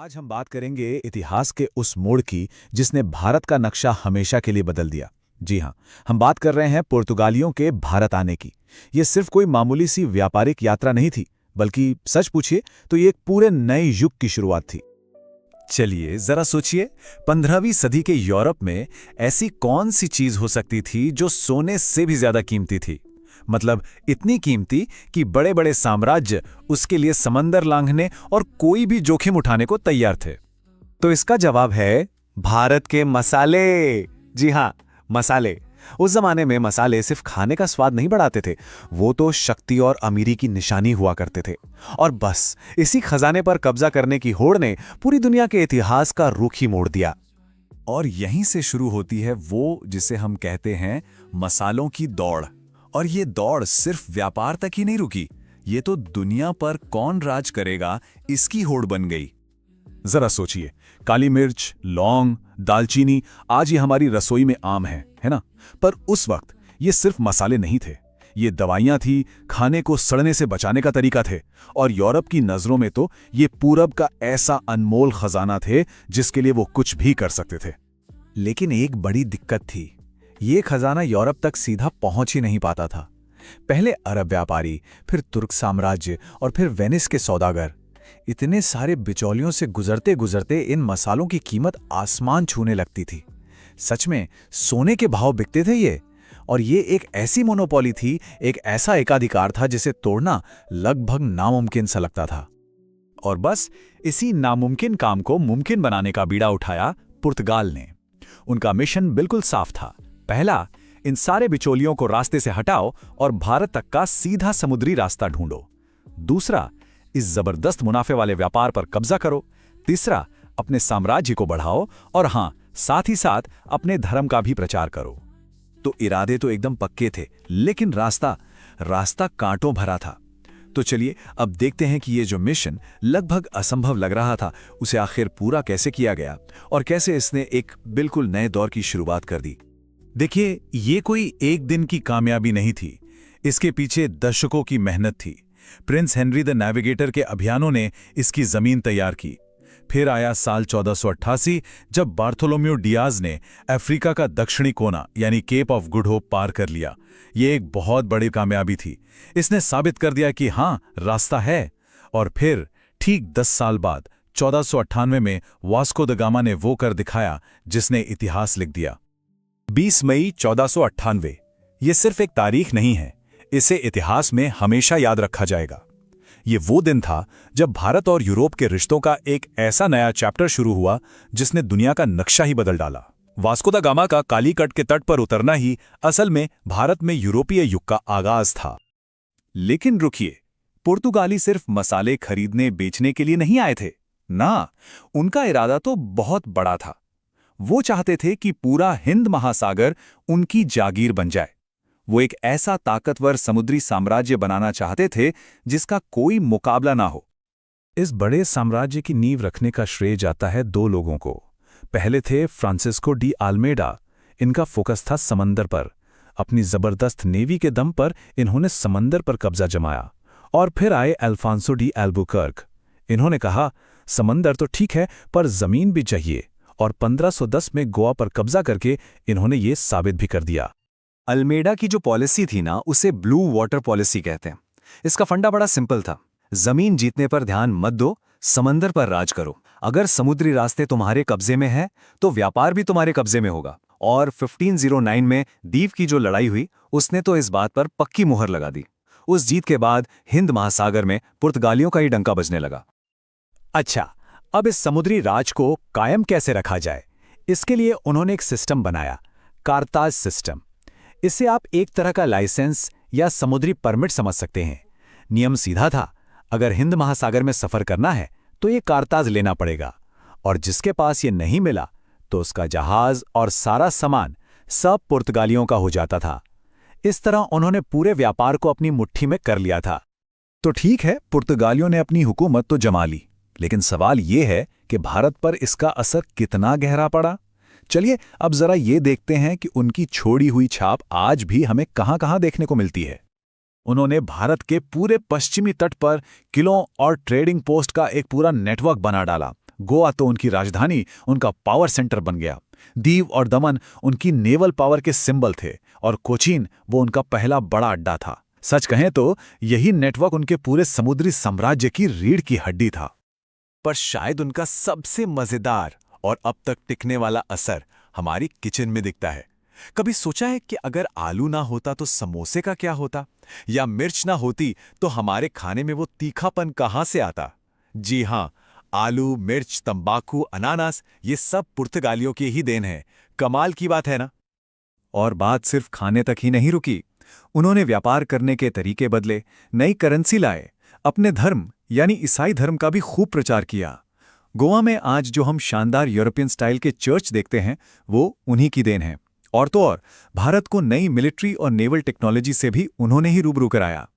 आज हम बात करेंगे इतिहास के उस मोड़ की जिसने भारत का नक्शा हमेशा के लिए बदल दिया। जी हां, हम बात कर रहे हैं पुर्तगालियों के भारत आने की। ये सिर्फ कोई मामूली सी व्यापारिक यात्रा नहीं थी, बल्कि सच पूछिए तो ये एक पूरे नए युग की शुरुआत थी। चलिए जरा सोचिए, 15वीं सदी के यूरोप में ऐसी कौन सी चीज हो सकती थी जो सोने से भी ज्यादा कीमती थी। मतलब इतनी कीमती कि बड़े बड़े साम्राज्य उसके लिए समंदर लांघने और कोई भी जोखिम उठाने को तैयार थे। तो इसका जवाब है भारत के मसाले। जी हाँ, मसाले। उस जमाने में मसाले सिर्फ खाने का स्वाद नहीं बढ़ाते थे, वो तो शक्ति और अमीरी की निशानी हुआ करते थे। और बस इसी खजाने पर कब्जा करने की होड़ ने पूरी दुनिया के इतिहास का रुख ही मोड़ दिया। और यहीं से शुरू होती है वो जिसे हम कहते हैं मसालों की दौड़। और ये दौड़ सिर्फ व्यापार तक ही नहीं रुकी, ये तो दुनिया पर कौन राज करेगा इसकी होड़ बन गई। जरा सोचिए, काली मिर्च, लौंग, दालचीनी आज ये हमारी रसोई में आम है ना? पर उस वक्त ये सिर्फ मसाले नहीं थे, ये दवाइयां थी, खाने को सड़ने से बचाने का तरीका थे। और यूरोप की नजरों में तो ये पूरब का ऐसा अनमोल खजाना थे जिसके लिए वो कुछ भी कर सकते थे। लेकिन एक बड़ी दिक्कत थी, ये खजाना यूरोप तक सीधा पहुंच ही नहीं पाता था। पहले अरब व्यापारी, फिर तुर्क साम्राज्य और फिर वेनिस के सौदागर, इतने सारे बिचौलियों से गुजरते गुजरते इन मसालों की कीमत आसमान छूने लगती थी। सच में सोने के भाव बिकते थे ये। और ये एक ऐसी मोनोपोली थी, एक ऐसा एकाधिकार था जिसे तोड़ना लगभग नामुमकिन सा लगता था। और बस इसी नामुमकिन काम को मुमकिन बनाने का बीड़ा उठाया पुर्तगाल ने। उनका मिशन बिल्कुल साफ था। पहला, इन सारे बिचौलियों को रास्ते से हटाओ और भारत तक का सीधा समुद्री रास्ता ढूंढो। दूसरा, इस जबरदस्त मुनाफे वाले व्यापार पर कब्जा करो। तीसरा, अपने साम्राज्य को बढ़ाओ। और हां, साथ ही साथ अपने धर्म का भी प्रचार करो। तो इरादे तो एकदम पक्के थे, लेकिन रास्ता कांटों भरा था। तो चलिए अब देखते हैं कि ये जो मिशन लगभग असंभव लग रहा था, उसे आखिर पूरा कैसे किया गया और कैसे इसने एक बिल्कुल नए दौर की शुरुआत कर दी। देखिए, ये कोई एक दिन की कामयाबी नहीं थी, इसके पीछे दशकों की मेहनत थी। प्रिंस हेनरी द नेविगेटर के अभियानों ने इसकी जमीन तैयार की। फिर आया साल 1488, जब बार्थोलोम्यू डियाज ने अफ्रीका का दक्षिणी कोना यानी केप ऑफ गुड होप पार कर लिया। ये एक बहुत बड़ी कामयाबी थी। इसने साबित कर दिया कि हां, रास्ता है। और फिर ठीक 10 साल बाद 1498 में वास्को द गामा ने वो कर दिखाया जिसने इतिहास लिख दिया। 20 मई 1498, ये सिर्फ एक तारीख नहीं है, इसे इतिहास में हमेशा याद रखा जाएगा। ये वो दिन था जब भारत और यूरोप के रिश्तों का एक ऐसा नया चैप्टर शुरू हुआ जिसने दुनिया का नक्शा ही बदल डाला। वास्को द गामा का कालीकट के तट पर उतरना ही असल में भारत में यूरोपीय युग का आगाज था। लेकिन रुकिए, पुर्तगाली सिर्फ मसाले खरीदने बेचने के लिए नहीं आए थे ना, उनका इरादा तो बहुत बड़ा था। वो चाहते थे कि पूरा हिंद महासागर उनकी जागीर बन जाए। वो एक ऐसा ताकतवर समुद्री साम्राज्य बनाना चाहते थे जिसका कोई मुकाबला ना हो। इस बड़े साम्राज्य की नींव रखने का श्रेय जाता है दो लोगों को। पहले थे फ्रांसिस्को डी आल्मेडा। इनका फोकस था समंदर पर। अपनी जबरदस्त नेवी के दम पर इन्होंने समंदर पर कब्जा जमाया। और फिर आए अल्फांसो डी एल्बुकर्क। इन्होंने कहा, समंदर तो ठीक है, पर जमीन भी चाहिए। और 1510 में गोवा पर कब्जा करके इन्होंने ये साबित भी कर दिया। अल्मेडा की जो पॉलिसी थी ना, उसे ब्लू वाटर पॉलिसी कहते हैं। इसका फंडा बड़ा सिंपल था, जमीन जीतने पर ध्यान मत दो, समंदर पर राज करो। अगर समुद्री रास्ते तुम्हारे कब्जे में है तो व्यापार भी तुम्हारे कब्जे में होगा। और 1509 में दीव की जो लड़ाई हुई, उसने तो इस बात पर पक्की मुहर लगा दी। उस जीत के बाद हिंद महासागर में पुर्तगालियों का ही डंका बजने लगा। अच्छा, अब इस समुद्री राज को कायम कैसे रखा जाए? इसके लिए उन्होंने एक सिस्टम बनाया, कारताज सिस्टम। इसे आप एक तरह का लाइसेंस या समुद्री परमिट समझ सकते हैं। नियम सीधा था, अगर हिंद महासागर में सफर करना है तो ये कारताज लेना पड़ेगा। और जिसके पास ये नहीं मिला तो उसका जहाज और सारा सामान सब पुर्तगालियों का हो जाता था। इस तरह उन्होंने पूरे व्यापार को अपनी मुट्ठी में कर लिया था। तो ठीक है, पुर्तगालियों ने अपनी हुकूमत तो जमा ली, लेकिन सवाल ये है कि भारत पर इसका असर कितना गहरा पड़ा। चलिए अब जरा ये देखते हैं कि उनकी छोड़ी हुई छाप आज भी हमें कहां-कहां देखने को मिलती है। उन्होंने भारत के पूरे पश्चिमी तट पर किलों और ट्रेडिंग पोस्ट का एक पूरा नेटवर्क बना डाला। गोवा तो उनकी राजधानी, उनका पावर सेंटर बन गया। दीव और दमन उनकी नेवल पावर के सिंबल थे और कोचीन वो उनका पहला बड़ा अड्डा था। सच कहें तो यही नेटवर्क उनके पूरे समुद्री साम्राज्य की रीढ़ की हड्डी था। पर शायद उनका सबसे मजेदार और अब तक टिकने वाला असर हमारी किचन में दिखता है। कभी सोचा है कि अगर आलू ना होता तो समोसे का क्या होता, या मिर्च ना होती तो हमारे खाने में वो तीखापन कहां से आता? जी हां, आलू, मिर्च, तंबाकू, अनानास, ये सब पुर्तगालियों की ही देन है। कमाल की बात है ना? और बात सिर्फ खाने तक ही नहीं रुकी। उन्होंने व्यापार करने के तरीके बदले, नई करेंसी लाए, अपने धर्म यानी ईसाई धर्म का भी खूब प्रचार किया। गोवा में आज जो हम शानदार यूरोपियन स्टाइल के चर्च देखते हैं, वो उन्हीं की देन है। और तो और भारत को नई मिलिट्री और नेवल टेक्नोलॉजी से भी उन्होंने ही रूबरू कराया।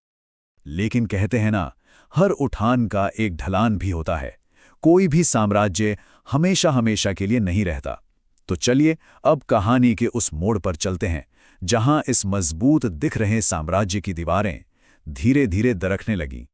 लेकिन कहते हैं ना, हर उठान का एक ढलान भी होता है। कोई भी साम्राज्य हमेशा हमेशा के लिए नहीं रहता। तो चलिए अब कहानी के उस मोड़ पर चलते हैं जहां इस मजबूत दिख रहे साम्राज्य की दीवारें धीरे धीरे दरकने लगीं।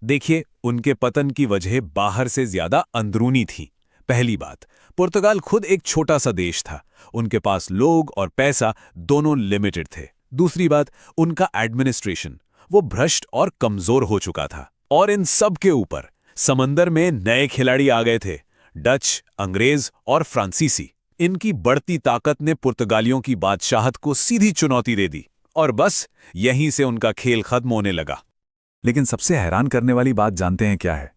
देखिए, उनके पतन की वजह बाहर से ज्यादा अंदरूनी थी। पहली बात, पुर्तगाल खुद एक छोटा सा देश था। उनके पास लोग और पैसा दोनों लिमिटेड थे। दूसरी बात, उनका एडमिनिस्ट्रेशन वो भ्रष्ट और कमजोर हो चुका था। और इन सब के ऊपर समंदर में नए खिलाड़ी आ गए थे, डच, अंग्रेज और फ्रांसीसी। इनकी बढ़ती ताकत ने पुर्तगालियों की बादशाहत को सीधी चुनौती दे दी और बस यहीं से उनका खेल खत्म होने लगा। लेकिन सबसे हैरान करने वाली बात जानते हैं क्या है?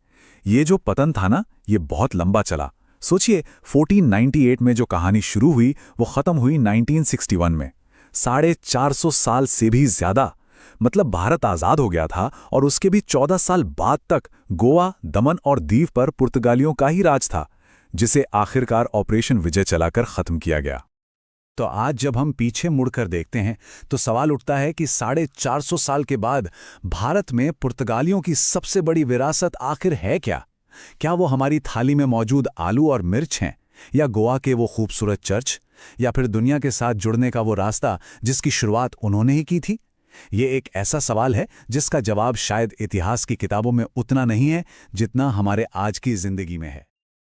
ये जो पतन था ना, ये बहुत लंबा चला। सोचिए, 1498 में जो कहानी शुरू हुई वो खत्म हुई 1961 में। 450 साल से भी ज्यादा। मतलब भारत आजाद हो गया था और उसके भी 14 साल बाद तक गोवा, दमन और दीव पर पुर्तगालियों का ही राज था, जिसे आखिरकार ऑपरेशन विजय चलाकर खत्म किया गया। तो आज जब हम पीछे मुड़कर देखते हैं तो सवाल उठता है कि 450 साल के बाद भारत में पुर्तगालियों की सबसे बड़ी विरासत आखिर है क्या? क्या वो हमारी थाली में मौजूद आलू और मिर्च हैं, या गोवा के वो खूबसूरत चर्च, या फिर दुनिया के साथ जुड़ने का वो रास्ता जिसकी शुरुआत उन्होंने ही की थी? ये एक ऐसा सवाल है जिसका जवाब शायद इतिहास की किताबों में उतना नहीं है जितना हमारे आज की जिंदगी में है।